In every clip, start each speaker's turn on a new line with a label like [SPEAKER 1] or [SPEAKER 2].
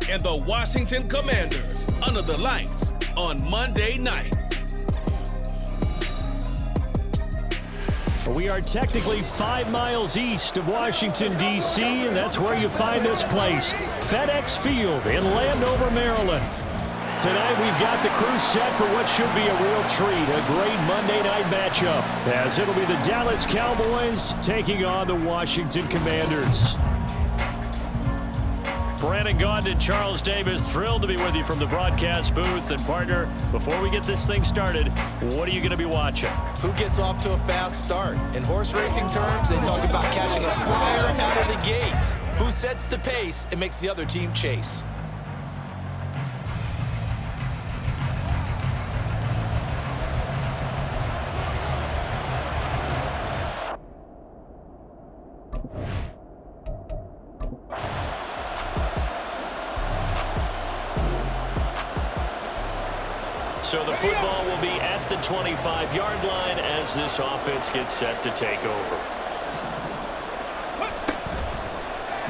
[SPEAKER 1] and the Washington Commanders under the lights on Monday night.
[SPEAKER 2] We are technically 5 miles east of Washington, D.C., and that's where you find this place, FedEx Field in Landover, Maryland. Tonight we've got the crew set for what should be a real treat, a great Monday night matchup, as it'll be the Dallas Cowboys taking on the Washington Commanders. Brandon Gaudin and Charles Davis, thrilled to be with you from the broadcast booth. And partner, before we get this thing started, what are you going to be watching?
[SPEAKER 3] Who gets off to a fast start? In horse racing terms, they talk about catching a flyer out of the gate. Who sets the pace and makes the other team chase?
[SPEAKER 2] So the football will be at the 25-yard line as this offense gets set to take over.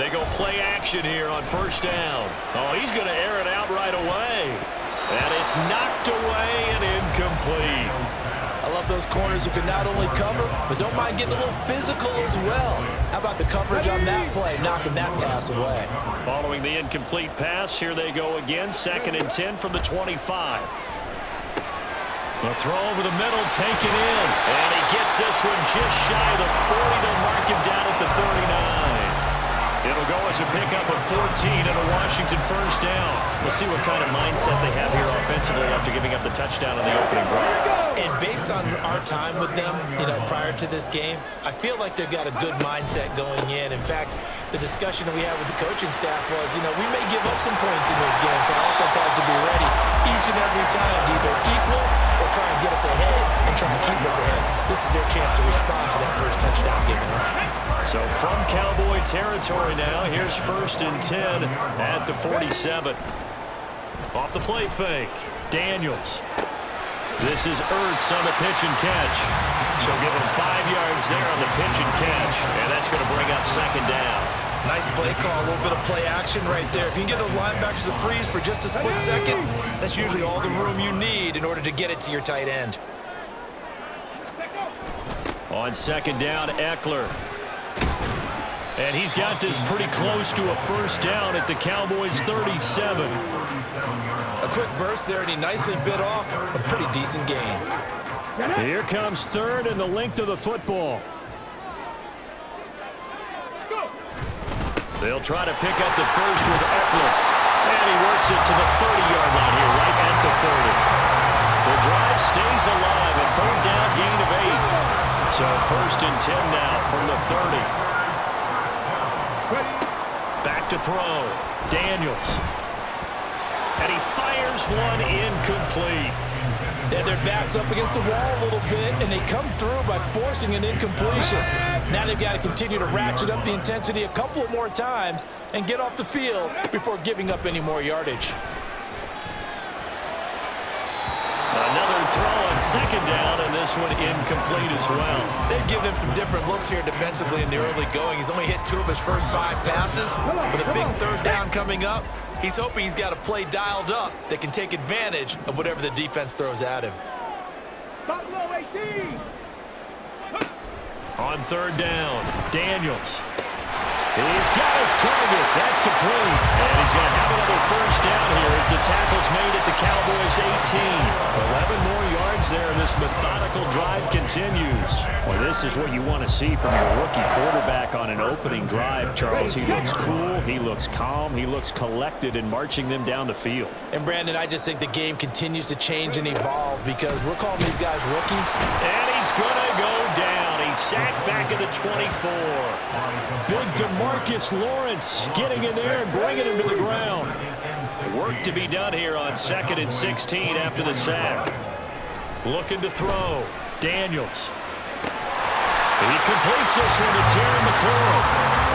[SPEAKER 2] They go play action here on first down. Oh, he's going to air it out right away. And it's knocked away and incomplete.
[SPEAKER 3] I love those corners who can not only cover, but don't mind getting a little physical as well. How about the coverage on that play, knocking that pass away?
[SPEAKER 2] Following the incomplete pass, here they go again, 2nd and 10 from the 25. The throw over the middle, taken in. And he gets this one just shy of the 40. They'll mark him down at the 39. It'll go as a pickup of 14 and a Washington first down. We'll see what kind of mindset they have here offensively after giving up the touchdown on the opening drive.
[SPEAKER 3] And based on our time with them, prior to this game, I feel like they've got a good mindset going in. In fact, the discussion that we had with the coaching staff was, we may give up some points in this game, so our offense has to be ready each and every time to either equal or try and get us ahead and try and keep us ahead. This is their chance to respond to that first touchdown given up.
[SPEAKER 2] So from Cowboy territory now, here's 1st and 10 at the 47. Off the play fake, Daniels. This is Ertz on the pitch and catch. So give him 5 yards there on the pitch and catch, and that's going to bring up 2nd down.
[SPEAKER 3] Nice play call, a little bit of play action right there. If you can get those linebackers to freeze for just a split second, that's usually all the room you need in order to get it to your tight end.
[SPEAKER 2] On 2nd down, Eckler. And he's got this pretty close to a first down at the Cowboys' 37.
[SPEAKER 3] A quick burst there, and he nicely bit off a pretty decent gain.
[SPEAKER 2] Here comes 3rd and the length of the football. They'll try to pick up the first with Eckler. And he works it to the 30-yard line here, right at the 30. The drive stays alive, a 3rd down gain of 8. So 1st and 10 now from the 30. Back to throw. Daniels. And he fires one incomplete.
[SPEAKER 4] Yeah, their back's up against the wall a little bit, and they come through by forcing an incompletion. Now they've got to continue to ratchet up the intensity a couple of more times and get off the field before giving up any more yardage.
[SPEAKER 2] Another throw on 2nd down, and this one incomplete as well.
[SPEAKER 3] They've given him some different looks here defensively in the early going. He's only hit 2 of his first 5 passes. With a big 3rd down coming up, he's hoping he's got a play dialed up that can take advantage of whatever the defense throws at him.
[SPEAKER 2] On 3rd down, Daniels. He's got his target. That's complete. And he's going to have another first down here as the tackle's made at the Cowboys' 18. 11 more yards there, and this methodical drive continues. Well, this is what you want to see from your rookie quarterback on an opening drive, Charles. He looks cool, he looks calm, he looks collected in marching them down the field.
[SPEAKER 4] And, Brandon, I just think the game continues to change and evolve because we're calling these guys rookies.
[SPEAKER 2] And he's going to go down. He's sacked back at the 24. Big DeMarcus Lawrence getting in there and bringing him to the ground. Work to be done here on 2nd and 16 after the sack. Looking to throw. Daniels. He completes this one to Terry McLaurin.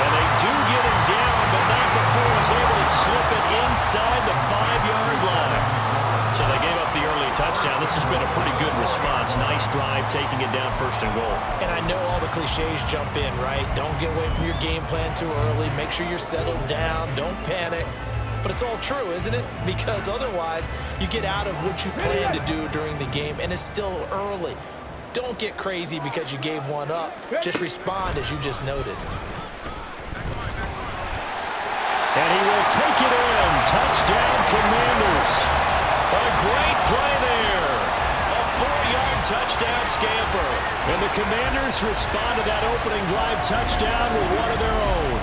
[SPEAKER 2] And they do get him down, but not before he's able to slip it inside the 5-yard line. So they gave up the early touchdown. This has been a pretty good response. Nice drive, taking it down 1st and goal.
[SPEAKER 3] And I know all the cliches jump in, right? Don't get away from your game plan too early. Make sure you're settled down. Don't panic. but it's all true, isn't it? Because otherwise, you get out of what you plan to do during the game, and it's still early. Don't get crazy because you gave one up. Just respond as you just noted.
[SPEAKER 2] And he will take it in. Touchdown, Commanders. A great play there. A 4-yard touchdown scamper. And the Commanders respond to that opening drive touchdown with one of their own.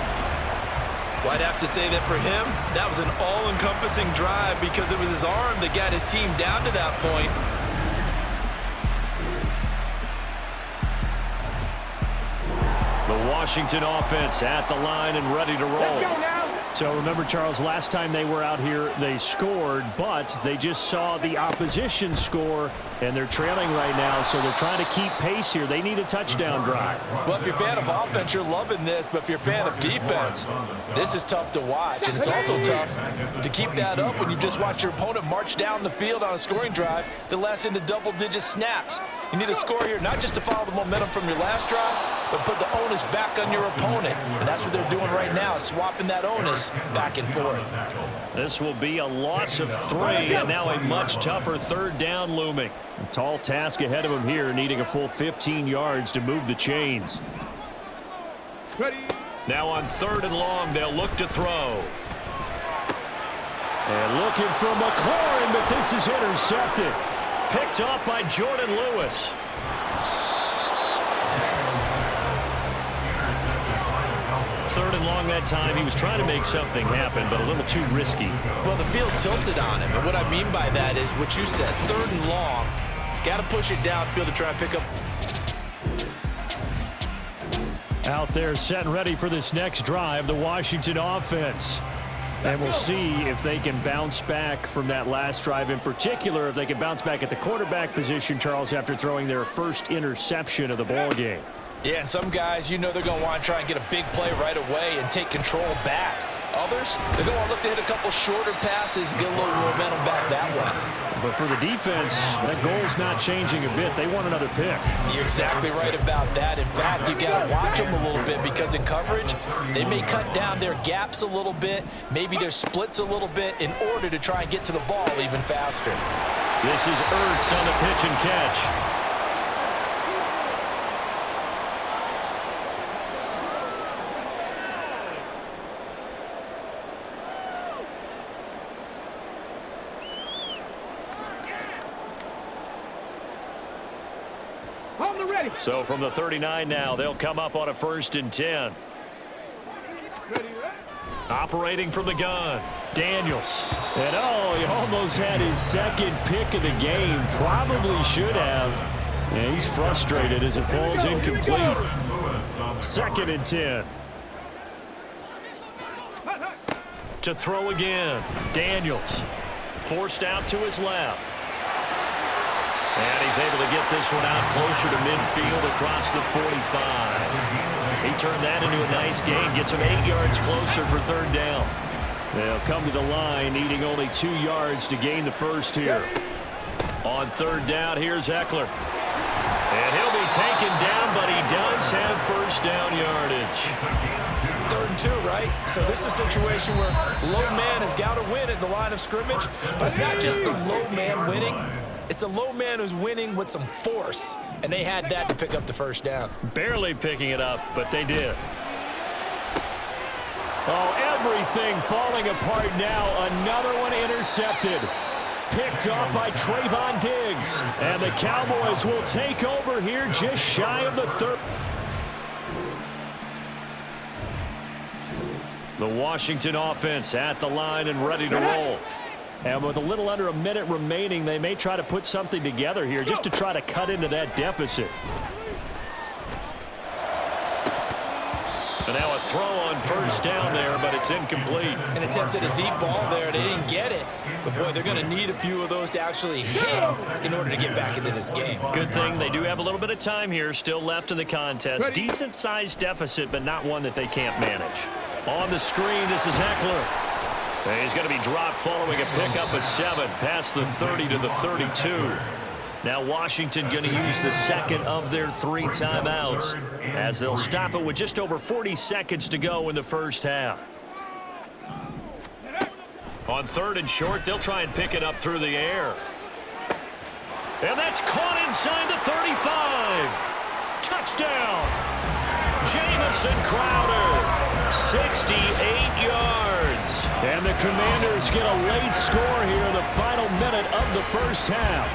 [SPEAKER 3] Well, I'd have to say that for him, that was an all-encompassing drive because it was his arm that got his team down to that point.
[SPEAKER 2] The Washington offense at the line and ready to roll. So remember, Charles, last time they were out here, they scored, but they just saw the opposition score, and they're trailing right now, so they're trying to keep pace here. They need a touchdown drive.
[SPEAKER 4] Well, if you're a fan of offense, you're loving this, but if you're a fan of defense, this is tough to watch, and it's also tough to keep that up when you just watch your opponent march down the field on a scoring drive that lasts into double-digit snaps. You need a score here, not just to follow the momentum from your last drive, but put the onus back on your opponent. And that's what they're doing right now, swapping that onus back and forth.
[SPEAKER 2] This will be a loss of 3, and now a much tougher third down looming. A tall task ahead of him here, needing a full 15 yards to move the chains. Now on 3rd and long, they'll look to throw. And looking for McLaurin, but this is intercepted. Picked off by Jordan Lewis. Third and long that time. He was trying to make something happen, but a little too risky.
[SPEAKER 3] Well, the field tilted on him, and what I mean by that is what you said, 3rd and long. Got to push it downfield to try and pick up.
[SPEAKER 2] Out there set and ready for this next drive, the Washington offense. And we'll see if they can bounce back from that last drive, in particular, if they can bounce back at the quarterback position, Charles, after throwing their first interception of the ball game.
[SPEAKER 4] Yeah, and some guys, you know they're going to want to try and get a big play right away and take control back. Others, they're going to look to hit a couple shorter passes, get a little momentum back that way.
[SPEAKER 2] But for the defense, that goal's not changing a bit. They want another pick.
[SPEAKER 4] You're exactly right about that. In fact, you got to watch them a little bit because in coverage, they may cut down their gaps a little bit, maybe their splits a little bit in order to try and get to the ball even faster.
[SPEAKER 2] This is Ertz on the pitch and catch. So from the 39 now, they'll come up on a 1st and 10. Operating from the gun, Daniels. And he almost had his 2nd pick of the game. Probably should have. And he's frustrated as it falls incomplete. 2nd and 10. To throw again, Daniels. Forced out to his left. And he's able to get this one out closer to midfield across the 45. He turned that into a nice gain, gets him 8 yards closer for 3rd down. They'll come to the line, needing only 2 yards to gain the first here. On 3rd down, here's Eckler. And he'll be taken down, but he does have 1st down yardage.
[SPEAKER 3] 3rd and 2, right? So this is a situation where low man has got to win at the line of scrimmage, but it's not just the low man winning. It's the low man who's winning with some force, and they had that to pick up the 1st down.
[SPEAKER 2] Barely picking it up, but they did. Oh, everything falling apart now. Another one intercepted. Picked off by Trayvon Diggs. And the Cowboys will take over here just shy of the 3rd. The Washington offense at the line and ready to roll. And with a little under a minute remaining, they may try to put something together here just to try to cut into that deficit. And now a throw on 1st down there, but it's incomplete.
[SPEAKER 3] And attempted a deep ball there. They didn't get it. But, boy, they're going to need a few of those to actually hit in order to get back into this game.
[SPEAKER 2] Good thing they do have a little bit of time here still left in the contest. Decent-sized deficit, but not one that they can't manage. On the screen, this is Eckler. And he's going to be dropped following a pickup of 7 past the 30 to the 32. Now Washington going to use the 2nd of their 3 timeouts as they'll stop it with just over 40 seconds to go in the 1st half. On 3rd and short, they'll try and pick it up through the air. And that's caught inside the 35. Touchdown. Jamison Crowder, 68 yards. And the Commanders get a late score here in the final minute of the first half.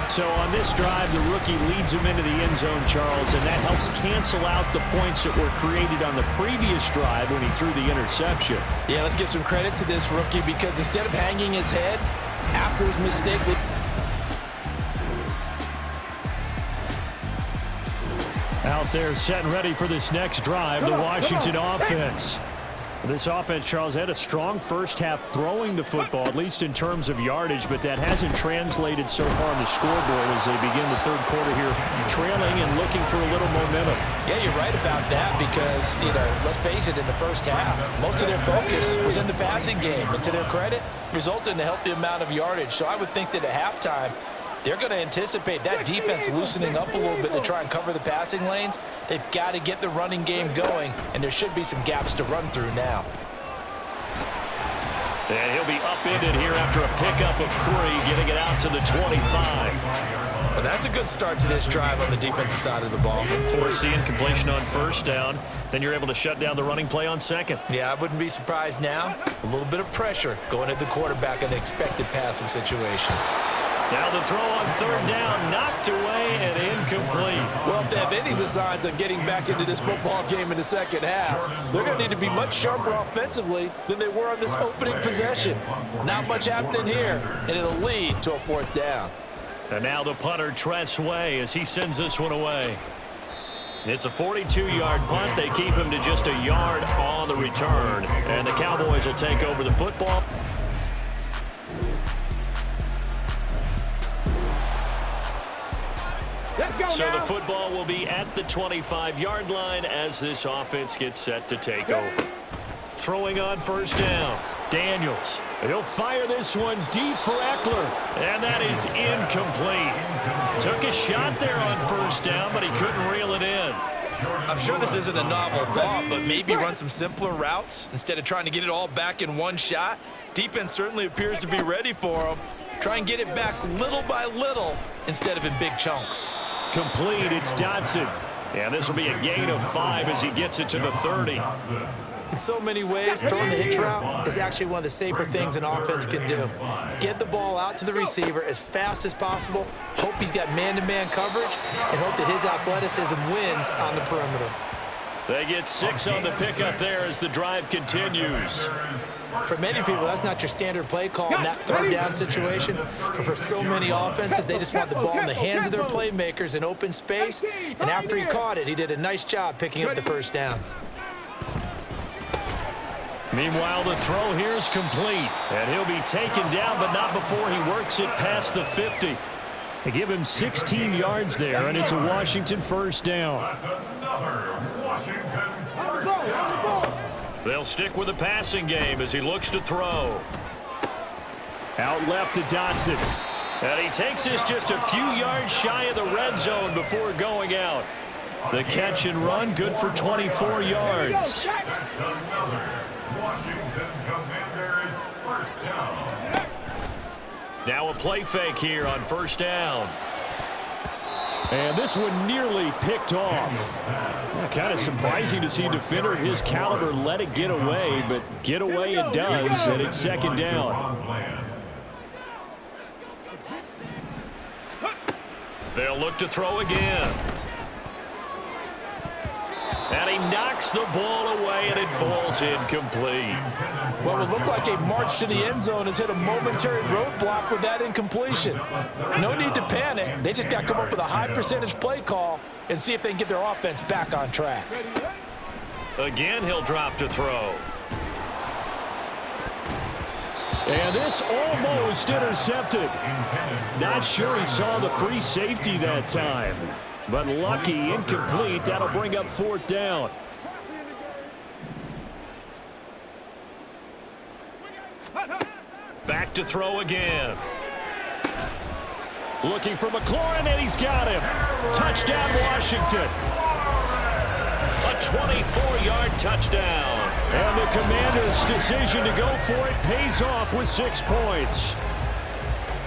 [SPEAKER 2] So on this drive, the rookie leads him into the end zone, Charles, and that helps cancel out the points that were created on the previous drive when he threw the interception.
[SPEAKER 4] Yeah, let's give some credit to this rookie because instead of hanging his head after his mistake,
[SPEAKER 2] out there set and ready for this next drive, the Washington offense. This offense, Charles, had a strong first half throwing the football, at least in terms of yardage, but that hasn't translated so far on the scoreboard as they begin the third quarter here, trailing and looking for a little momentum.
[SPEAKER 4] Yeah, you're right about that because, let's face it, in the first half, most of their focus was in the passing game, and to their credit, resulted in a healthy amount of yardage. So I would think that at halftime, they're going to anticipate that defense loosening up a little bit to try and cover the passing lanes. They've got to get the running game going, and there should be some gaps to run through now.
[SPEAKER 2] And he'll be upended here after a pickup of 3, getting it out to the 25.
[SPEAKER 3] Well, that's a good start to this drive on the defensive side of the ball.
[SPEAKER 2] Forcing incompletion on first down. Then you're able to shut down the running play on second.
[SPEAKER 3] Yeah, I wouldn't be surprised now. A little bit of pressure going at the quarterback in an expected passing situation.
[SPEAKER 2] Now the throw on 3rd down, knocked away and incomplete.
[SPEAKER 4] Well, if they have any designs on getting back into this football game in the second half, they're going to need to be much sharper offensively than they were on this opening possession. Not much happening here, and it'll lead to a 4th down.
[SPEAKER 2] And now the punter, Tress Way, as he sends this one away. It's a 42-yard punt. They keep him to just a yard on the return. And the Cowboys will take over the football. So the football will be at the 25-yard line as this offense gets set to take over. Throwing on 1st down, Daniels. He'll fire this one deep for Eckler, and that is incomplete. Took a shot there on 1st down, but he couldn't reel it in.
[SPEAKER 3] I'm sure this isn't a novel thought, but maybe run some simpler routes instead of trying to get it all back in one shot. Defense certainly appears to be ready for him. Try and get it back little by little instead of in big chunks.
[SPEAKER 2] Complete, it's Dotson. And this will be a gain of 5 as he gets it to the 30.
[SPEAKER 4] In so many ways, throwing the hitch route is actually one of the safer things an offense can do. Get the ball out to the receiver as fast as possible, hope he's got man-to-man coverage, and hope that his athleticism wins on the perimeter.
[SPEAKER 2] They get 6 on the pickup there as the drive continues.
[SPEAKER 4] For many people, that's not your standard play call in that 3rd down situation. But for so many offenses, they just want the ball in the hands of their playmakers in open space. And after he caught it, he did a nice job picking up the 1st down.
[SPEAKER 2] Meanwhile, the throw here is complete. And he'll be taken down, but not before he works it past the 50. They give him 16 yards there, and it's a Washington 1st down.
[SPEAKER 5] That's another Washington 1st down.
[SPEAKER 2] They'll stick with the passing game as he looks to throw. Out left to Dotson. And he takes this just a few yards shy of the red zone before going out. The catch and run, good for 24 yards.
[SPEAKER 5] That's another Washington Commanders 1st down.
[SPEAKER 2] Now a play fake here on 1st down. And this one nearly picked off. Kind of surprising to see a defender of his caliber let it get away, but get away it does, and it's 2nd down. They'll look to throw again. And he knocks the ball away, and it falls incomplete.
[SPEAKER 4] Well, it looked like a march to the end zone has hit a momentary roadblock with that incompletion. No need to panic. They just got to come up with a high percentage play call and see if they can get their offense back on track.
[SPEAKER 2] Again, he'll drop to throw. And this almost intercepted. Not sure he saw the free safety that time. But lucky, incomplete. That'll bring up 4th down. Back to throw again. Looking for McLaurin, and he's got him. Touchdown, Washington. A 24-yard touchdown. And the Commanders' decision to go for it pays off with 6 points.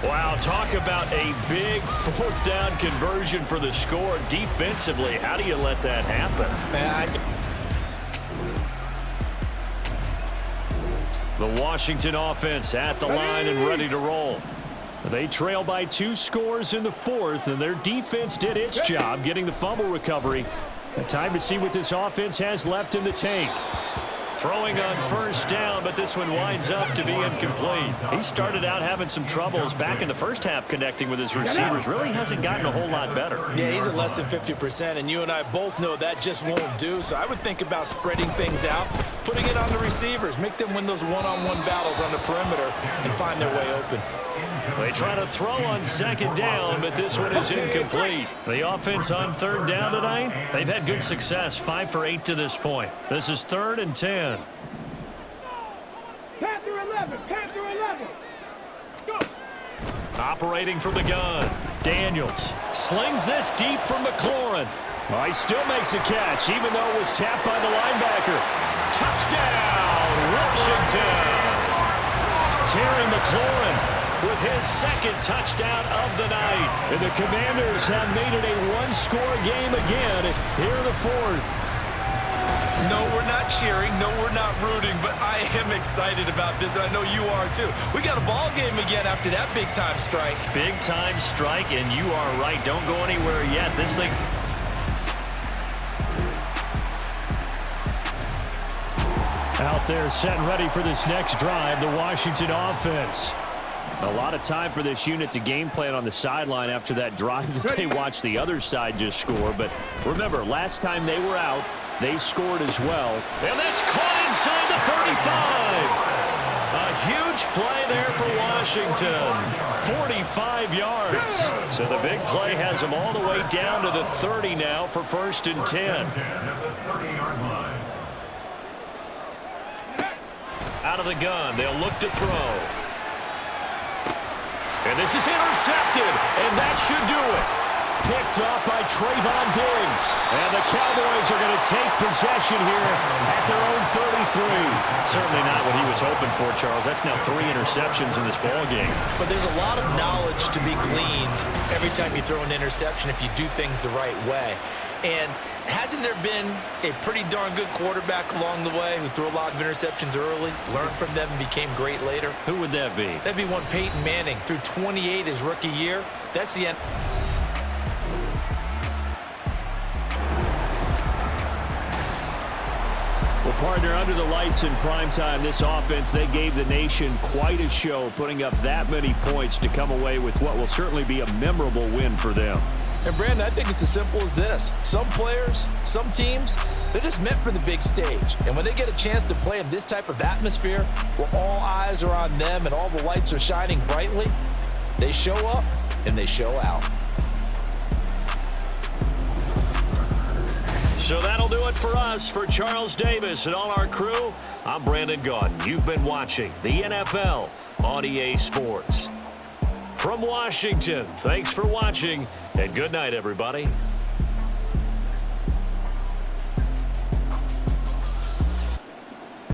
[SPEAKER 2] Wow, talk about a big fourth down conversion for the score. Defensively, how do you let that happen? The Washington offense at the line and ready to roll. They trail by 2 scores in the fourth, and their defense did its job getting the fumble recovery. Time to see what this offense has left in the tank. Throwing on first down, but this one winds up to be incomplete. He started out having some troubles back in the first half connecting with his receivers. Really hasn't gotten a whole lot better.
[SPEAKER 3] Yeah, he's at less than 50%, and you and I both know that just won't do. So I would think about spreading things out, putting it on the receivers, make them win those one-on-one battles on the perimeter and find their way open.
[SPEAKER 2] They try to throw on second down, but this one is incomplete. The offense on third down tonight, they've had good success, 5 for 8 to this point. This is 3rd and 10.
[SPEAKER 6] Panther 11, Panther 11. Go.
[SPEAKER 2] Operating from the gun, Daniels slings this deep from McLaurin. Well, he still makes a catch, even though it was tapped by the linebacker. Touchdown, Washington! Terry McLaurin with his 2nd touchdown of the night. And the Commanders have made it a 1-score game again here in the 4th.
[SPEAKER 3] No, we're not cheering. No, we're not rooting, but I am excited about this, and I know you are too. We got a ball game again after that big-time strike.
[SPEAKER 2] Big-time strike, and you are right. Don't go anywhere yet. This thing's... out there set and ready for this next drive, the Washington offense. A lot of time for this unit to game plan on the sideline after that drive that they watched the other side just score. But remember, last time they were out, they scored as well. And that's caught inside the 35. A huge play there for Washington. 45 yards. So the big play has them all the way down to the 30 now for 1st and 10. Out of the gun, they'll look to throw. And this is intercepted, and that should do it. Picked up by Trayvon Diggs. And the Cowboys are going to take possession here at their own 33. Certainly not what he was hoping for, Charles. That's now 3 interceptions in this ballgame.
[SPEAKER 3] But there's a lot of knowledge to be gleaned every time you throw an interception if you do things the right way. And hasn't there been a pretty darn good quarterback along the way who threw a lot of interceptions early, learned from them, and became great later?
[SPEAKER 2] Who would that be?
[SPEAKER 3] That'd be one Peyton Manning. Threw 28 his rookie year. That's the end.
[SPEAKER 2] Well, partner, under the lights in primetime, this offense, they gave the nation quite a show, putting up that many points to come away with what will certainly be a memorable win for them.
[SPEAKER 4] And, Brandon, I think it's as simple as this. Some players, some teams, they're just meant for the big stage. And when they get a chance to play in this type of atmosphere where all eyes are on them and all the lights are shining brightly, they show up and they show out.
[SPEAKER 2] So that'll do it for us. For Charles Davis and all our crew, I'm Brandon Gaudin. You've been watching the NFL on EA Sports. From Washington, thanks for watching, and good night, everybody.